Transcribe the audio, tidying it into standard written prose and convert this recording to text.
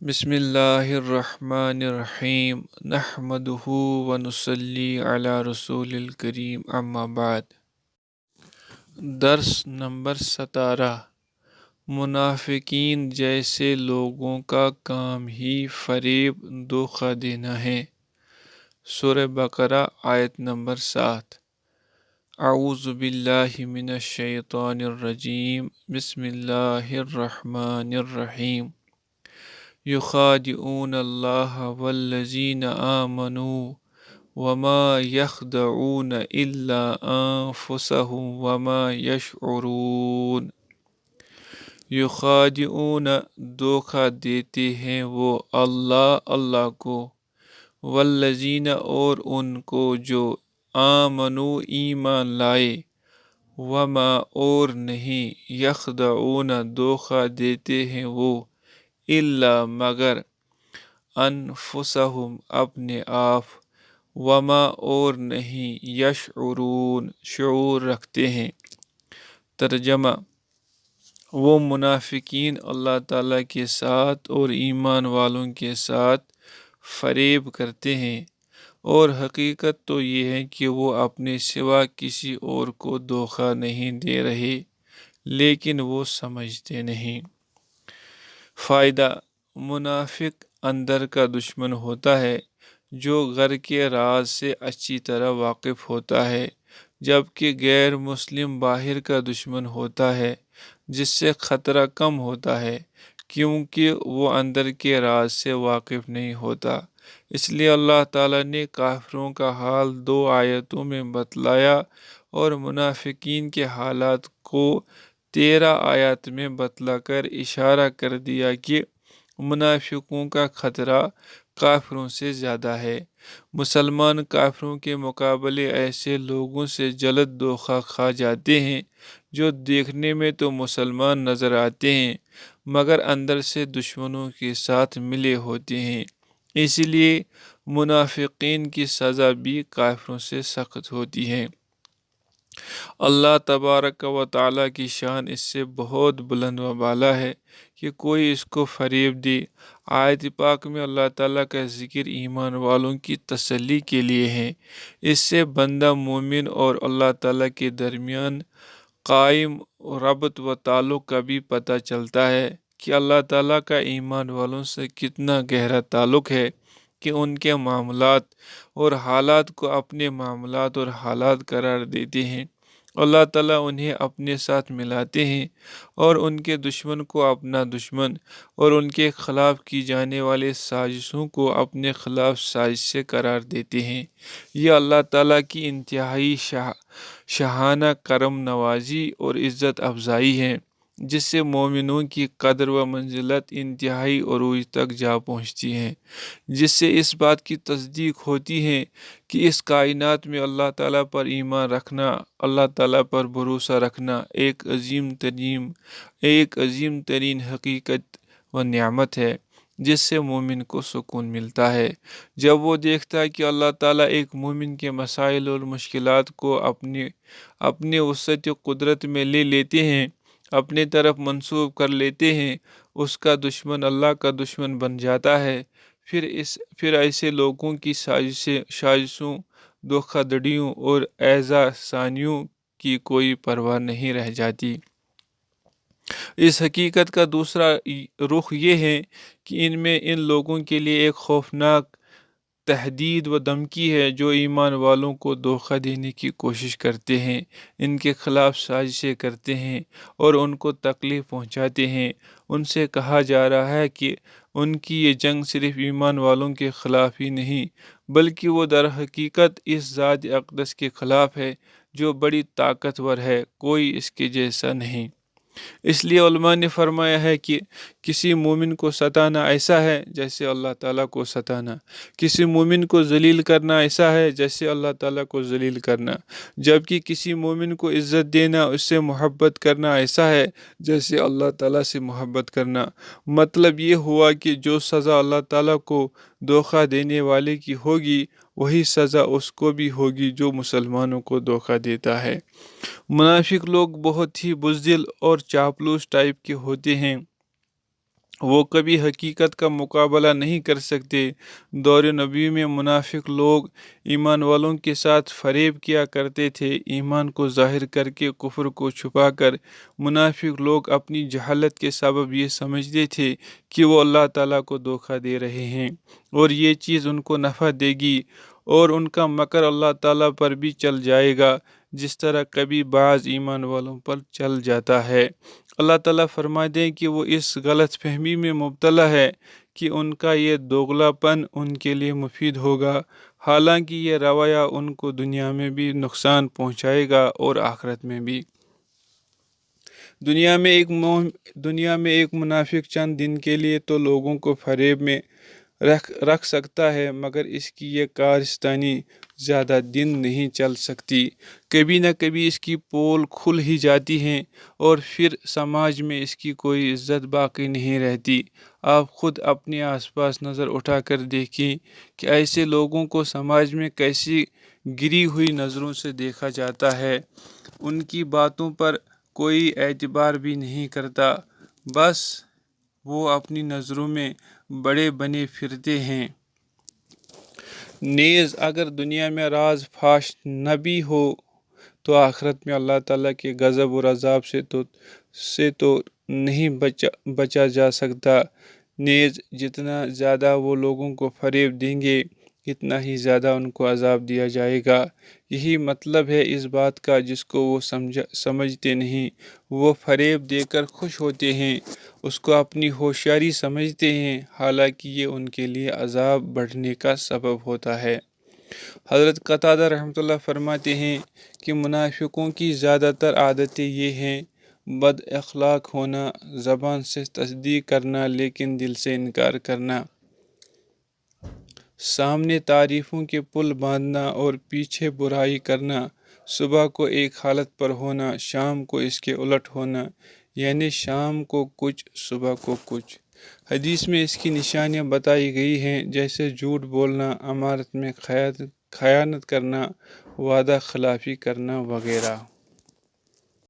بسم اللہ الرحمن الرحیم نحمدہ ونصلی علی رسول الکریم اما بعد۔ درس نمبر 17۔ منافقین جیسے لوگوں کا کام ہی فریب دھوکہ دینا ہے۔ سورہ بقرہ آیت نمبر 7۔ اعوذ باللہ من الشیطان الرجیم، بسم اللہ الرحمن الرحیم۔ یخادعون اللہ والذین آمنوا وما یخدعون الا انفسهم وما یشعرون۔ یخادعون دھوکہ دیتے ہیں وہ اللہ کو، والذین اور ان کو جو آمنوا ایمان لائے، وما اور نہیں، یخدعون دھوکہ دیتے ہیں وہ، الا مگر، انفسہم اپنے آپ، وما اور نہیں، یشعرون شعور رکھتے ہیں۔ ترجمہ: وہ منافقین اللہ تعالیٰ کے ساتھ اور ایمان والوں کے ساتھ فریب کرتے ہیں، اور حقیقت تو یہ ہے کہ وہ اپنے سوا کسی اور کو دھوکہ نہیں دے رہے، لیکن وہ سمجھتے نہیں۔ فائدہ: منافق اندر کا دشمن ہوتا ہے جو گھر کے راز سے اچھی طرح واقف ہوتا ہے، جبکہ غیر مسلم باہر کا دشمن ہوتا ہے جس سے خطرہ کم ہوتا ہے، کیونکہ وہ اندر کے راز سے واقف نہیں ہوتا۔ اس لیے اللہ تعالیٰ نے کافروں کا حال 2 آیتوں میں بتلایا اور منافقین کے حالات کو 13 آیات میں بتلا کر اشارہ کر دیا کہ منافقوں کا خطرہ کافروں سے زیادہ ہے۔ مسلمان کافروں کے مقابلے ایسے لوگوں سے جلد دھوکہ کھا جاتے ہیں جو دیکھنے میں تو مسلمان نظر آتے ہیں مگر اندر سے دشمنوں کے ساتھ ملے ہوتے ہیں۔ اسی لیے منافقین کی سزا بھی کافروں سے سخت ہوتی ہے۔ اللہ تبارک و تعالیٰ کی شان اس سے بہت بلند و بالا ہے کہ کوئی اس کو فریب دے۔ آیت پاک میں اللہ تعالیٰ کا ذکر ایمان والوں کی تسلی کے لیے ہے۔ اس سے بندہ مومن اور اللہ تعالیٰ کے درمیان قائم ربط و تعلق کا بھی پتہ چلتا ہے کہ اللہ تعالیٰ کا ایمان والوں سے کتنا گہرا تعلق ہے کہ ان کے معاملات اور حالات کو اپنے معاملات اور حالات قرار دیتے ہیں۔ اللہ تعالیٰ انہیں اپنے ساتھ ملاتے ہیں اور ان کے دشمن کو اپنا دشمن اور ان کے خلاف کی جانے والے سازشوں کو اپنے خلاف سازشیں قرار دیتے ہیں۔ یہ اللہ تعالیٰ کی انتہائی شاہانہ کرم نوازی اور عزت افزائی ہے، جس سے مومنوں کی قدر و منزلت انتہائی عروج تک جا پہنچتی ہے، جس سے اس بات کی تصدیق ہوتی ہے کہ اس کائنات میں اللہ تعالیٰ پر ایمان رکھنا، اللہ تعالیٰ پر بھروسہ رکھنا ایک عظیم ترین حقیقت و نعمت ہے جس سے مومن کو سکون ملتا ہے۔ جب وہ دیکھتا ہے کہ اللہ تعالیٰ ایک مومن کے مسائل اور مشکلات کو اپنے وسعت قدرت میں لے لیتے ہیں، اپنے طرف منسوب کر لیتے ہیں، اس کا دشمن اللہ کا دشمن بن جاتا ہے، پھر ایسے لوگوں کی سازشوں، دھوکہ دڑیوں اور اعزا ثانیوں کی کوئی پرواہ نہیں رہ جاتی۔ اس حقیقت کا دوسرا رخ یہ ہے کہ ان لوگوں کے لیے ایک خوفناک تہدید و دھمکی ہے جو ایمان والوں کو دھوکہ دینے کی کوشش کرتے ہیں، ان کے خلاف سازشیں کرتے ہیں اور ان کو تکلیف پہنچاتے ہیں۔ ان سے کہا جا رہا ہے کہ ان کی یہ جنگ صرف ایمان والوں کے خلاف ہی نہیں بلکہ وہ در حقیقت اس ذات اقدس کے خلاف ہے جو بڑی طاقتور ہے، کوئی اس کے جیسا نہیں۔ اس لیے علماء نے فرمایا ہے کہ کسی مومن کو ستانا ایسا ہے جیسے اللہ تعالیٰ کو ستانا، کسی مومن کو ذلیل کرنا ایسا ہے جیسے اللہ تعالیٰ کو ذلیل کرنا، جبکہ کسی مومن کو عزت دینا، اس سے محبت کرنا ایسا ہے جیسے اللہ تعالیٰ سے محبت کرنا۔ مطلب یہ ہوا کہ جو سزا اللہ تعالیٰ کو دھوکہ دینے والے کی ہوگی وہی سزا اس کو بھی ہوگی جو مسلمانوں کو دھوکہ دیتا ہے۔ منافق لوگ بہت ہی بزدل اور چاپلوس ٹائپ کے ہوتے ہیں۔ وہ کبھی حقیقت کا مقابلہ نہیں کر سکتے۔ دور نبی میں منافق لوگ ایمان والوں کے ساتھ فریب کیا کرتے تھے۔ ایمان کو ظاہر کر کے کفر کو چھپا کر منافق لوگ اپنی جہالت کے سبب یہ سمجھتے تھے کہ وہ اللہ تعالیٰ کو دھوکہ دے رہے ہیں اور یہ چیز ان کو نفع دے گی اور ان کا مکر اللہ تعالیٰ پر بھی چل جائے گا، جس طرح کبھی بعض ایمان والوں پر چل جاتا ہے۔ اللہ تعالیٰ فرماتے ہیں کہ وہ اس غلط فہمی میں مبتلا ہے کہ ان کا یہ دوغلا پن ان کے لیے مفید ہوگا، حالانکہ یہ رویہ ان کو دنیا میں بھی نقصان پہنچائے گا اور آخرت میں بھی۔ دنیا میں ایک منافق چند دن کے لیے تو لوگوں کو فریب میں رکھ سکتا ہے، مگر اس کی یہ کارستانی زیادہ دن نہیں چل سکتی۔ کبھی نہ کبھی اس کی پول کھل ہی جاتی ہیں اور پھر سماج میں اس کی کوئی عزت باقی نہیں رہتی۔ آپ خود اپنے آس پاس نظر اٹھا کر دیکھیں کہ ایسے لوگوں کو سماج میں کیسی گری ہوئی نظروں سے دیکھا جاتا ہے۔ ان کی باتوں پر کوئی اعتبار بھی نہیں کرتا، بس وہ اپنی نظروں میں بڑے بنے پھرتے ہیں۔ نیز اگر دنیا میں راز فاش نہ بھی ہو تو آخرت میں اللہ تعالیٰ کے غضب اور عذاب سے تو نہیں بچا جا سکتا۔ نیز جتنا زیادہ وہ لوگوں کو فریب دیں گے اتنا ہی زیادہ ان کو عذاب دیا جائے گا۔ یہی مطلب ہے اس بات کا جس کو وہ سمجھتے نہیں۔ وہ فریب دے کر خوش ہوتے ہیں، اس کو اپنی ہوشیاری سمجھتے ہیں، حالانکہ یہ ان کے لیے عذاب بڑھنے کا سبب ہوتا ہے۔ حضرت قتادہ رحمۃ اللہ فرماتے ہیں کہ منافقوں کی زیادہ تر عادتیں یہ ہیں: بد اخلاق ہونا، زبان سے تصدیق کرنا لیکن دل سے انکار کرنا، سامنے تعریفوں کے پل باندھنا اور پیچھے برائی کرنا، صبح کو ایک حالت پر ہونا، شام کو اس کے الٹ ہونا، یعنی شام کو کچھ صبح کو کچھ۔ حدیث میں اس کی نشانیاں بتائی گئی ہیں، جیسے جھوٹ بولنا، امانت میں خیانت کرنا، وعدہ خلافی کرنا وغیرہ۔